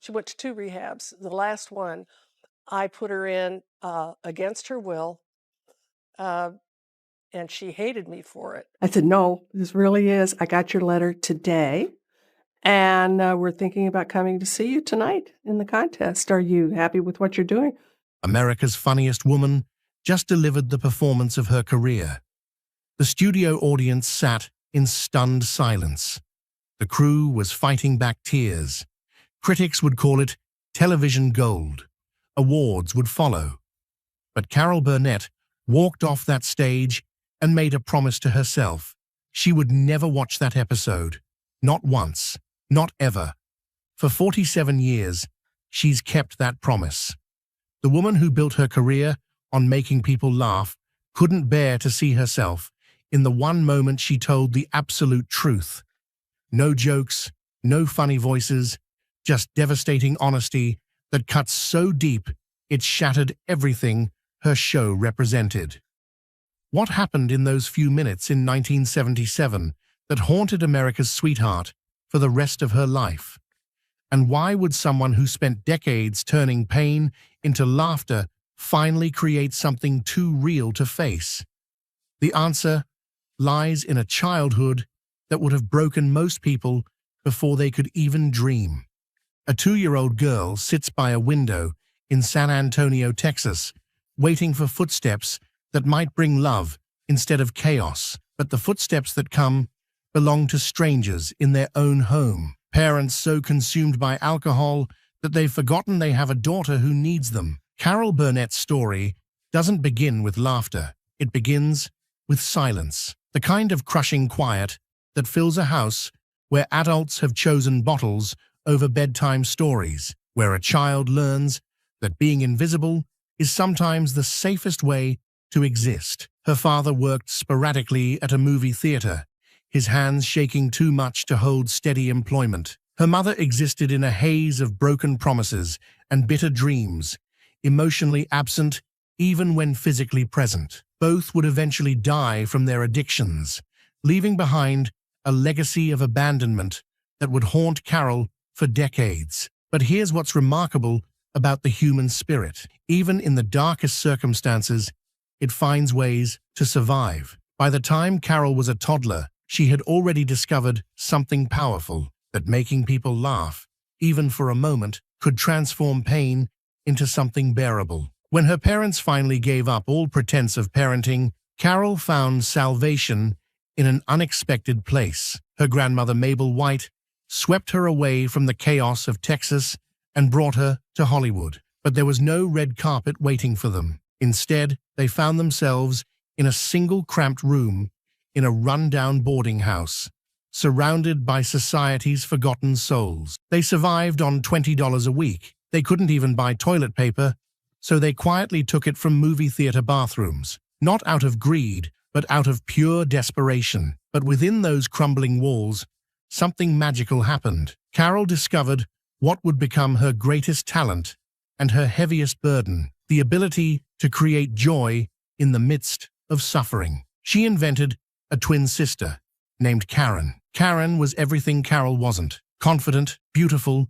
She went to 2 rehabs. The last one, I put her in against her will, and she hated me for it. I said, no, this really is. I got your letter today, and we're thinking about coming to see you tonight in the contest. Are you happy with what you're doing? America's Funniest Woman just delivered the performance of her career. The studio audience sat in stunned silence. The crew was fighting back tears. Critics would call it television gold. Awards would follow. But Carol Burnett walked off that stage and made a promise to herself. She would never watch that episode. Not once. Not ever. For 47 years, she's kept that promise. The woman who built her career on making people laugh couldn't bear to see herself in the one moment she told the absolute truth. No jokes, no funny voices, just devastating honesty that cut so deep it shattered everything her show represented. What happened in those few minutes in 1977 that haunted America's sweetheart for the rest of her life? And why would someone who spent decades turning pain into laughter finally create something too real to face? The answer lies in a childhood that would have broken most people before they could even dream. A 2-year-old girl sits by a window in San Antonio, Texas, waiting for footsteps that might bring love instead of chaos. But the footsteps that come belong to strangers in their own home. Parents so consumed by alcohol that they've forgotten they have a daughter who needs them. Carol Burnett's story doesn't begin with laughter. It begins with silence. The kind of crushing quiet that fills a house where adults have chosen bottles over bedtime stories, where a child learns that being invisible is sometimes the safest way to exist. Her father worked sporadically at a movie theater, his hands shaking too much to hold steady employment. Her mother existed in a haze of broken promises and bitter dreams, emotionally absent even when physically present. Both would eventually die from their addictions, leaving behind a legacy of abandonment that would haunt Carol for decades. But here's what's remarkable about the human spirit. Even in the darkest circumstances, it finds ways to survive. By the time Carol was a toddler, she had already discovered something powerful, that making people laugh, even for a moment, could transform pain into something bearable. When her parents finally gave up all pretense of parenting, Carol found salvation in an unexpected place. Her grandmother, Mabel White, swept her away from the chaos of Texas and brought her to Hollywood. But there was no red carpet waiting for them. Instead, they found themselves in a single cramped room in a run-down boarding house, surrounded by society's forgotten souls. They survived on $20 a week. They couldn't even buy toilet paper, so they quietly took it from movie theater bathrooms, not out of greed, but out of pure desperation. But within those crumbling walls, something magical happened. Carol discovered what would become her greatest talent and her heaviest burden, the ability to create joy in the midst of suffering. She invented a twin sister named Karen. Karen was everything Carol wasn't: confident, beautiful,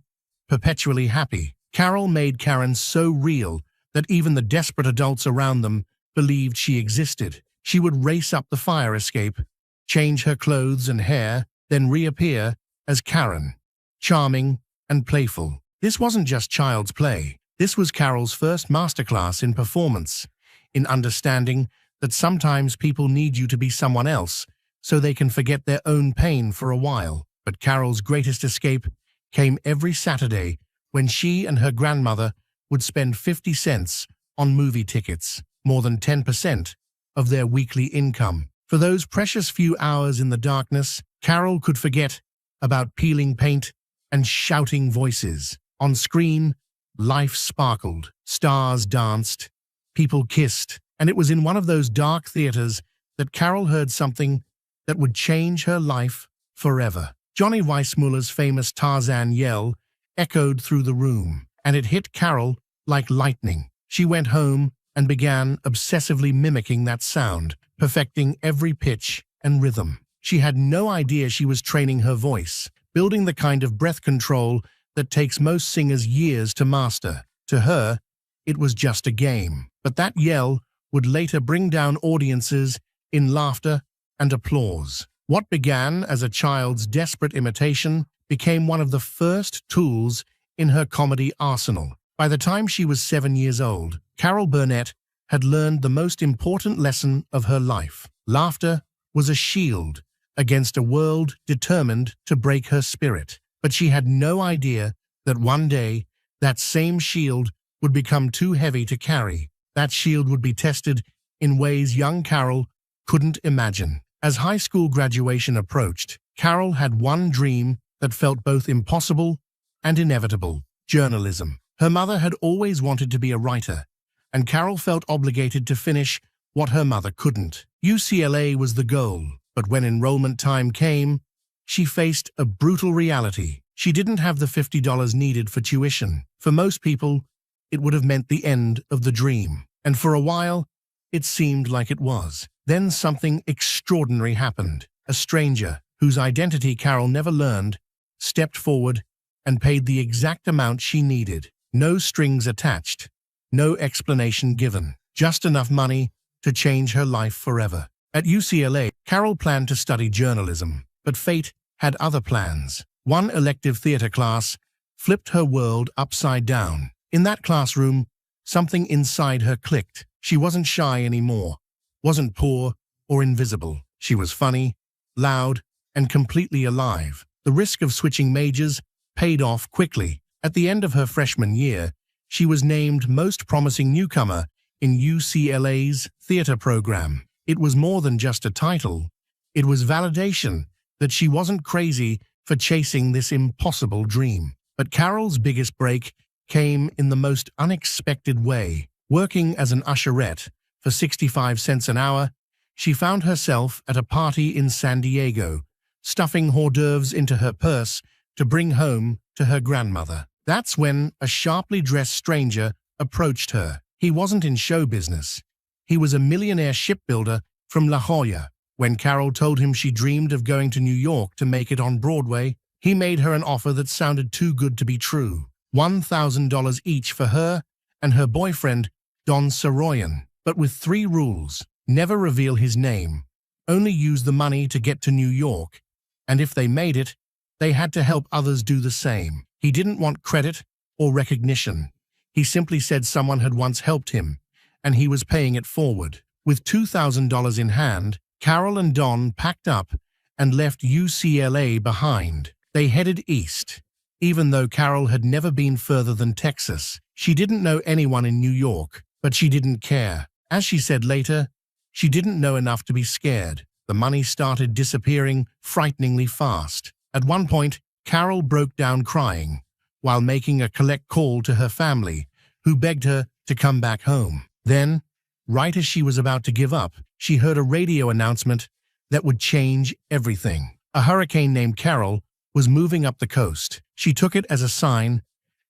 perpetually happy. Carol made Karen so real that even the desperate adults around them believed she existed. She would race up the fire escape, change her clothes and hair, then reappear as Karen, charming and playful. This wasn't just child's play. This was Carol's first masterclass in performance, in understanding that sometimes people need you to be someone else so they can forget their own pain for a while. But Carol's greatest escape came every Saturday when she and her grandmother would spend 50 cents on movie tickets, more than 10% of their weekly income. For those precious few hours in the darkness, Carol could forget about peeling paint and shouting voices. On screen, life sparkled, stars danced, people kissed, and it was in one of those dark theaters that Carol heard something that would change her life forever. Johnny Weissmuller's famous Tarzan yell echoed through the room, and it hit Carol like lightning. She went home and began obsessively mimicking that sound, perfecting every pitch and rhythm. She had no idea she was training her voice, building the kind of breath control that takes most singers years to master. To her, it was just a game. But that yell would later bring down audiences in laughter and applause. What began as a child's desperate imitation became one of the first tools in her comedy arsenal. By the time she was 7 years old, Carol Burnett had learned the most important lesson of her life. Laughter was a shield against a world determined to break her spirit. But she had no idea that one day that same shield would become too heavy to carry. That shield would be tested in ways young Carol couldn't imagine. As high school graduation approached, Carol had one dream that felt both impossible and inevitable: journalism. Her mother had always wanted to be a writer, and Carol felt obligated to finish what her mother couldn't. UCLA was the goal, but when enrollment time came, she faced a brutal reality. She didn't have the $50 needed for tuition. For most people, it would have meant the end of the dream. And for a while, it seemed like it was. Then something extraordinary happened. A stranger, whose identity Carol never learned, stepped forward and paid the exact amount she needed. No strings attached, no explanation given, just enough money to change her life forever. At UCLA, Carol planned to study journalism, but fate had other plans. One elective theater class flipped her world upside down. In that classroom, something inside her clicked. She wasn't shy anymore, wasn't poor or invisible. She was funny, loud, and completely alive. The risk of switching majors paid off quickly. At the end of her freshman year, she was named Most Promising Newcomer in UCLA's theater program. It was more than just a title. It was validation that she wasn't crazy for chasing this impossible dream. But Carol's biggest break came in the most unexpected way. Working as an usherette for 65 cents an hour, she found herself at a party in San Diego, stuffing hors d'oeuvres into her purse to bring home to her grandmother. That's when a sharply dressed stranger approached her. He wasn't in show business. He was a millionaire shipbuilder from La Jolla. When Carol told him she dreamed of going to New York to make it on Broadway, he made her an offer that sounded too good to be true: $1,000 each for her and her boyfriend, Don Soroyan, but with 3 rules. Never reveal his name, only use the money to get to New York, and if they made it, they had to help others do the same. He didn't want credit or recognition. He simply said someone had once helped him, and he was paying it forward. With $2,000 in hand, Carol and Don packed up and left UCLA behind. They headed east. Even though Carol had never been further than Texas, she didn't know anyone in New York, but she didn't care. As she said later, she didn't know enough to be scared. The money started disappearing frighteningly fast. At one point, Carol broke down crying while making a collect call to her family, who begged her to come back home. Then, right as she was about to give up, she heard a radio announcement that would change everything. A hurricane named Carol was moving up the coast. She took it as a sign,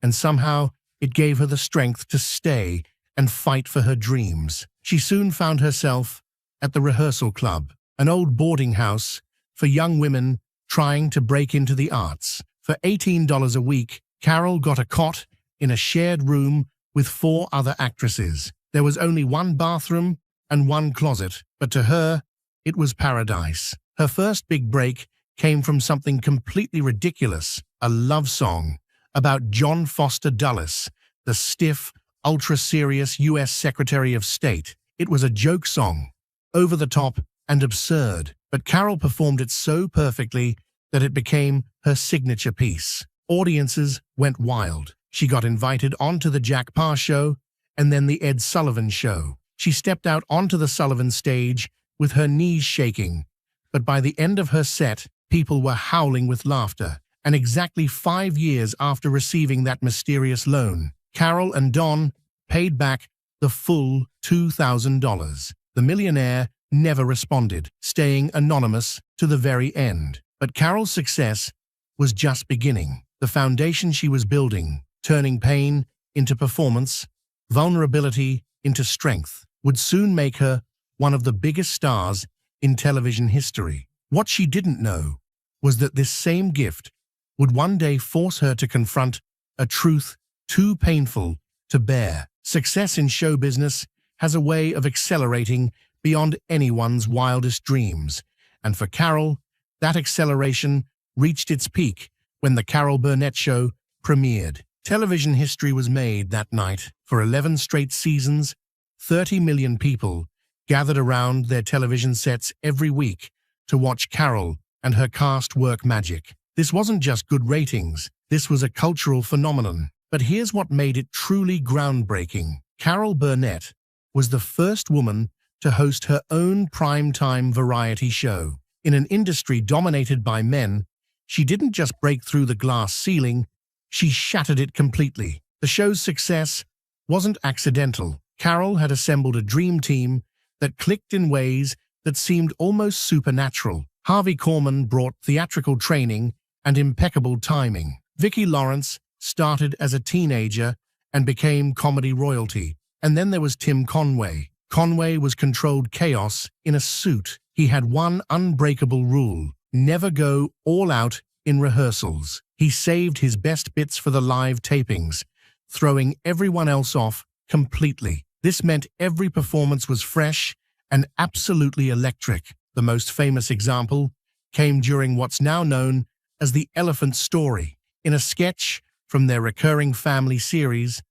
and somehow it gave her the strength to stay and fight for her dreams. She soon found herself at the Rehearsal Club, an old boarding house for young women trying to break into the arts. For $18 a week, Carol got a cot in a shared room with 4 other actresses. There was only 1 bathroom and 1 closet, but to her, it was paradise. Her first big break came from something completely ridiculous: a love song about John Foster Dulles, the stiff, ultra-serious U.S. Secretary of State. It was a joke song, over the top and absurd, but Carol performed it so perfectly that it became her signature piece. Audiences went wild. She got invited onto the Jack Paar Show and then the Ed Sullivan Show. She stepped out onto the Sullivan stage with her knees shaking, but by the end of her set, people were howling with laughter. And exactly 5 years after receiving that mysterious loan, Carol and Don paid back the full $2,000. The millionaire never responded, staying anonymous to the very end. But Carol's success was just beginning. The foundation she was building, turning pain into performance, vulnerability into strength, would soon make her one of the biggest stars in television history. What she didn't know was that this same gift would one day force her to confront a truth too painful to bear. Success in show business has a way of accelerating beyond anyone's wildest dreams, and for Carol, that acceleration reached its peak when the Carol Burnett Show premiered. Television history was made that night. For 11 straight seasons, 30 million people gathered around their television sets every week to watch Carol and her cast work magic. This wasn't just good ratings, this was a cultural phenomenon. But here's what made it truly groundbreaking. Carol Burnett was the first woman to host her own primetime variety show. In an industry dominated by men, she didn't just break through the glass ceiling, she shattered it completely. The show's success wasn't accidental. Carol had assembled a dream team that clicked in ways that seemed almost supernatural. Harvey Korman brought theatrical training and impeccable timing. Vicki Lawrence started as a teenager and became comedy royalty. And then there was Tim Conway. Conway was controlled chaos in a suit. He had one unbreakable rule: never go all out in rehearsals. He saved his best bits for the live tapings, throwing everyone else off completely. This meant every performance was fresh and absolutely electric. The most famous example came during what's now known as the Elephant Story. In a sketch from their recurring family series,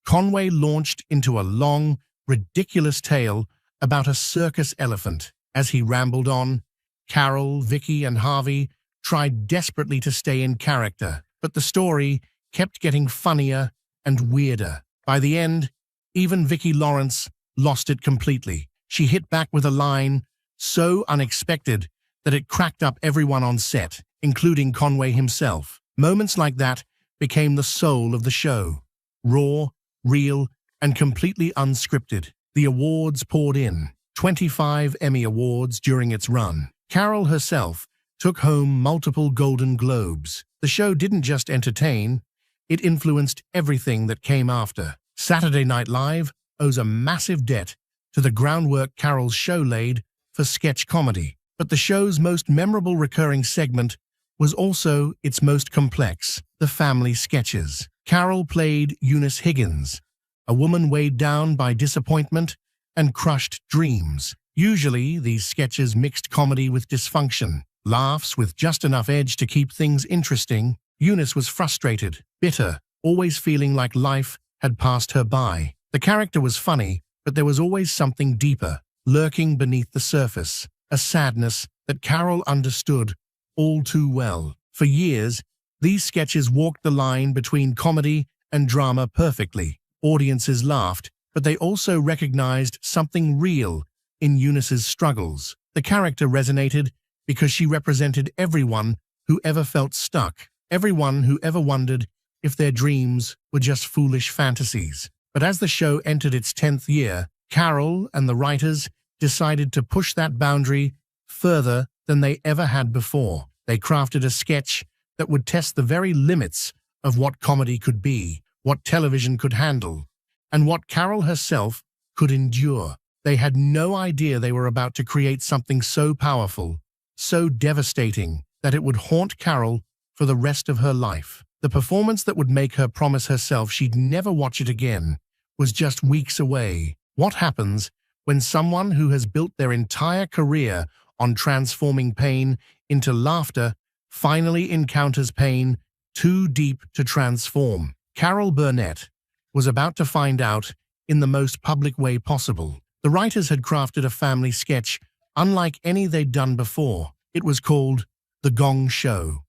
Conway launched into a long, ridiculous tale about a circus elephant. As he rambled on, Carol, Vicki, and Harvey tried desperately to stay in character, but the story kept getting funnier and weirder. By the end, even Vicki Lawrence lost it completely. She hit back with a line so unexpected that it cracked up everyone on set, including Conway himself. Moments like that became the soul of the show. Raw, real, and completely unscripted. The awards poured in. 25 Emmy Awards during its run. Carol herself took home multiple Golden Globes. The show didn't just entertain, it influenced everything that came after. Saturday Night Live owes a massive debt to the groundwork Carol's show laid for sketch comedy. But the show's most memorable recurring segment was also its most complex: the family sketches. Carol played Eunice Higgins, a woman weighed down by disappointment and crushed dreams. Usually, these sketches mixed comedy with dysfunction, laughs with just enough edge to keep things interesting. Eunice was frustrated, bitter, always feeling like life had passed her by. The character was funny, but there was always something deeper, lurking beneath the surface, a sadness that Carol understood all too well. For years, these sketches walked the line between comedy and drama perfectly. Audiences laughed, but they also recognized something real in Eunice's struggles. The character resonated because she represented everyone who ever felt stuck, everyone who ever wondered if their dreams were just foolish fantasies. But as the show entered its 10th year, Carol and the writers decided to push that boundary further than they ever had before. They crafted a sketch that would test the very limits of what comedy could be, what television could handle, and what Carol herself could endure. They had no idea they were about to create something so powerful, so devastating, that it would haunt Carol for the rest of her life. The performance that would make her promise herself she'd never watch it again was just weeks away. What happens when someone who has built their entire career on transforming pain into laughter finally encounters pain too deep to transform? Carol Burnett was about to find out in the most public way possible. The writers had crafted a family sketch unlike any they'd done before. It was called The Gong Show,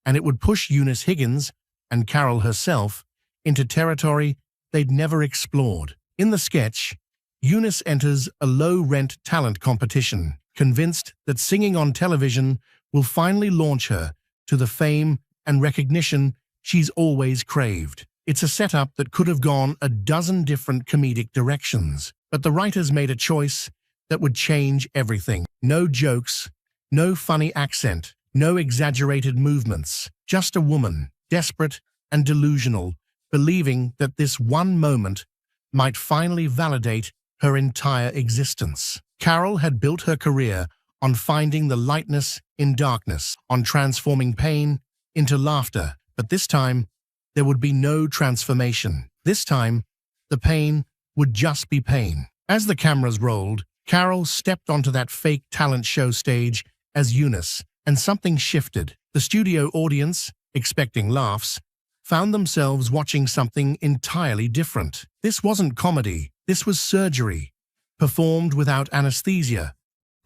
and it would push Eunice Higgins and Carol herself into territory they'd never explored. In the sketch, Eunice enters a low-rent talent competition, convinced that singing on television will finally launch her to the fame and recognition she's always craved. It's a setup that could have gone a dozen different comedic directions, but the writers made a choice that would change everything. No jokes, no funny accent, no exaggerated movements, just a woman, desperate and delusional, believing that this one moment might finally validate her entire existence. Carol had built her career on finding the lightness in darkness, on transforming pain into laughter, but this time, there would be no transformation. This time, the pain would just be pain. As the cameras rolled, Carol stepped onto that fake talent show stage as Eunice, and something shifted. The studio audience, expecting laughs, found themselves watching something entirely different. This wasn't comedy, this was surgery, performed without anesthesia,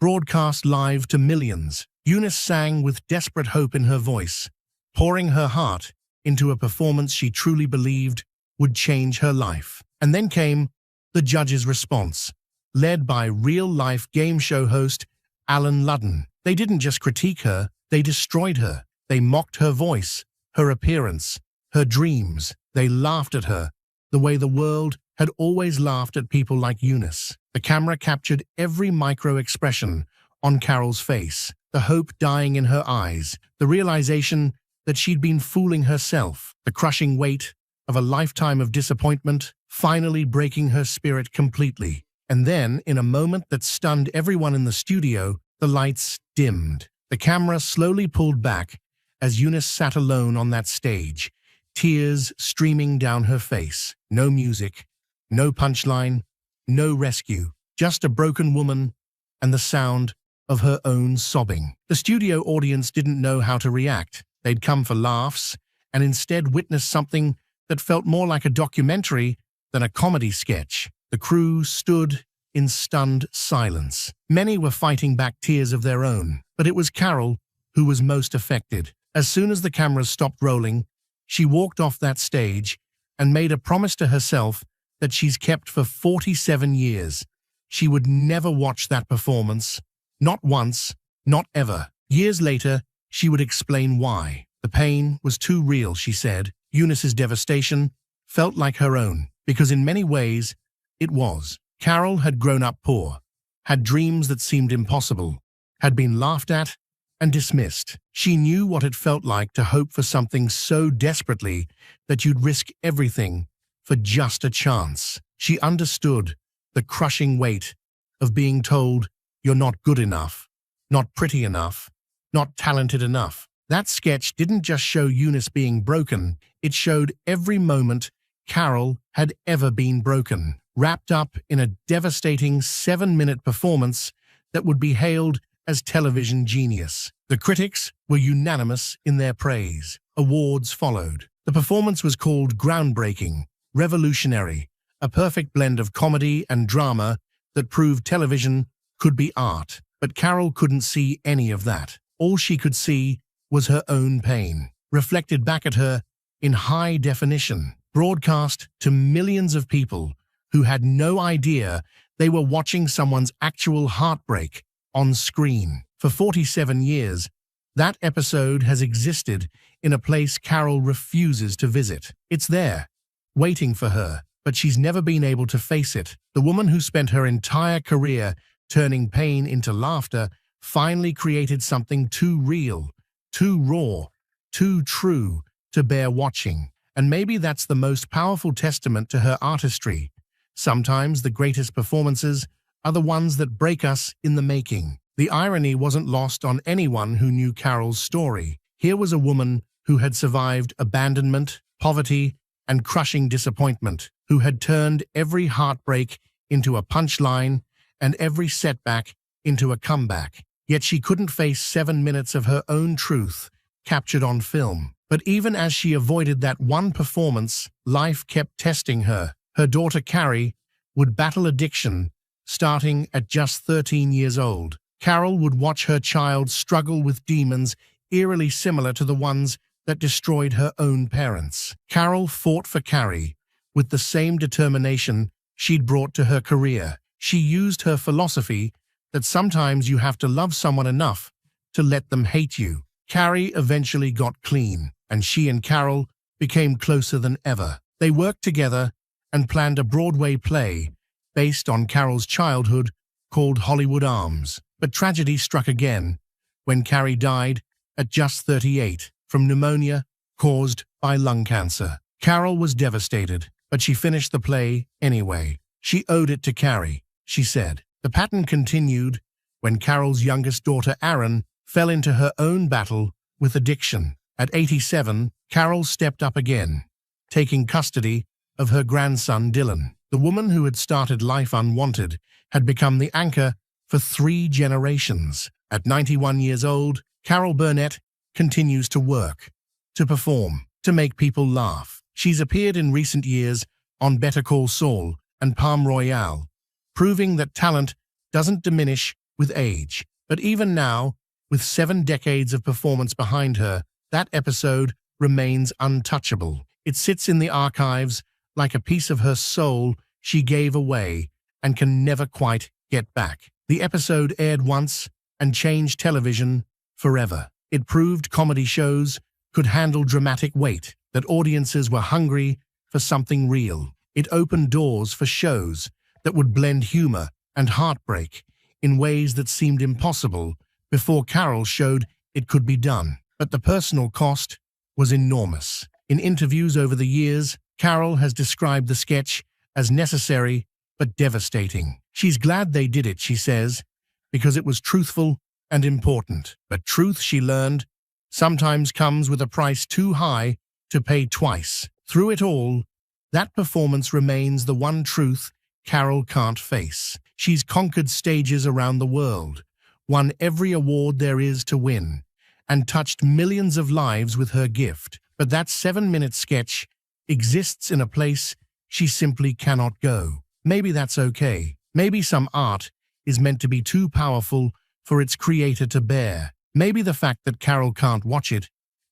broadcast live to millions. Eunice sang with desperate hope in her voice, pouring her heart into a performance she truly believed would change her life. And then came the judges' response, led by real-life game show host Alan Ludden. They didn't just critique her, they destroyed her. They mocked her voice, her appearance, her dreams. They laughed at her, the way the world had always laughed at people like Eunice. The camera captured every micro-expression on Carol's face, the hope dying in her eyes, the realization that she'd been fooling herself, the crushing weight of a lifetime of disappointment finally breaking her spirit completely. And then, in a moment that stunned everyone in the studio, the lights dimmed. The camera slowly pulled back as Eunice sat alone on that stage, tears streaming down her face. No music, no punchline, no rescue, just a broken woman and the sound of her own sobbing. The studio audience didn't know how to react. They'd come for laughs and instead witnessed something that felt more like a documentary than a comedy sketch. The crew stood in stunned silence. Many were fighting back tears of their own, but it was Carol who was most affected. As soon as the cameras stopped rolling, she walked off that stage and made a promise to herself that she's kept for 47 years. She would never watch that performance, not once, not ever. Years later, she would explain why. The pain was too real, she said. Eunice's devastation felt like her own, because in many ways, it was. Carol had grown up poor, had dreams that seemed impossible, had been laughed at and dismissed. She knew what it felt like to hope for something so desperately that you'd risk everything for just a chance. She understood the crushing weight of being told you're not good enough, not pretty enough, not talented enough. That sketch didn't just show Eunice being broken, it showed every moment Carol had ever been broken, wrapped up in a devastating 7-minute performance that would be hailed as television genius. The critics were unanimous in their praise. Awards followed. The performance was called groundbreaking, revolutionary, a perfect blend of comedy and drama that proved television could be art. But Carol couldn't see any of that. All she could see was her own pain, reflected back at her in high definition, broadcast to millions of people who had no idea they were watching someone's actual heartbreak on screen. For 47 years, that episode has existed in a place Carol refuses to visit. It's there, waiting for her, but she's never been able to face it. The woman who spent her entire career turning pain into laughter finally created something too real, too raw, too true to bear watching. And maybe that's the most powerful testament to her artistry. Sometimes the greatest performances are the ones that break us in the making. The irony wasn't lost on anyone who knew Carol's story. Here was a woman who had survived abandonment, poverty, and crushing disappointment, who had turned every heartbreak into a punchline and every setback into a comeback. Yet she couldn't face 7 minutes of her own truth captured on film. But even as she avoided that one performance, life kept testing her. Her daughter Carrie would battle addiction starting at just 13 years old. Carol would watch her child struggle with demons eerily similar to the ones that destroyed her own parents. Carol fought for Carrie with the same determination she'd brought to her career. She used her philosophy that sometimes you have to love someone enough to let them hate you. Carrie eventually got clean, and she and Carol became closer than ever. They worked together and planned a Broadway play based on Carol's childhood called Hollywood Arms. But tragedy struck again when Carrie died at just 38 from pneumonia caused by lung cancer. Carol was devastated, but she finished the play anyway. She owed it to Carrie, she said. The pattern continued when Carol's youngest daughter, Aaron, fell into her own battle with addiction. At 87, Carol stepped up again, taking custody of her grandson Dylan. The woman who had started life unwanted had become the anchor for 3 generations. At 91 years old, Carol Burnett continues to work, to perform, to make people laugh. She's appeared in recent years on Better Call Saul and Palm Royale, proving that talent doesn't diminish with age. But even now, with 7 decades of performance behind her, that episode remains untouchable. It sits in the archives like a piece of her soul she gave away and can never quite get back. The episode aired once and changed television forever. It proved comedy shows could handle dramatic weight, that audiences were hungry for something real. It opened doors for shows that would blend humor and heartbreak in ways that seemed impossible before Carol showed it could be done. But the personal cost was enormous. In interviews over the years, Carol has described the sketch as necessary but devastating. She's glad they did it, she says, because it was truthful and important. But truth, she learned, sometimes comes with a price too high to pay twice. Through it all, that performance remains the one truth Carol can't face. She's conquered stages around the world, won every award there is to win, and touched millions of lives with her gift. But that 7-minute sketch exists in a place she simply cannot go. Maybe that's okay. Maybe some art is meant to be too powerful for its creator to bear. Maybe the fact that Carol can't watch it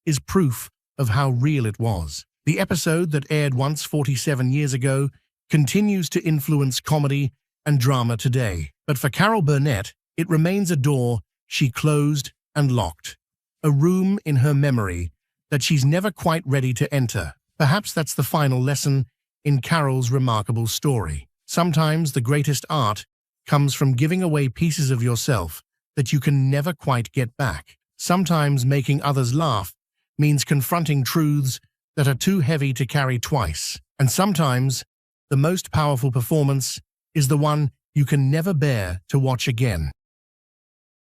is proof of how real it was. The episode that aired once 47 years ago continues to influence comedy and drama today. But for Carol Burnett, it remains a door she closed and locked, a room in her memory that she's never quite ready to enter. Perhaps that's the final lesson in Carol's remarkable story. Sometimes the greatest art comes from giving away pieces of yourself that you can never quite get back. Sometimes making others laugh means confronting truths that are too heavy to carry twice. And sometimes the most powerful performance is the one you can never bear to watch again.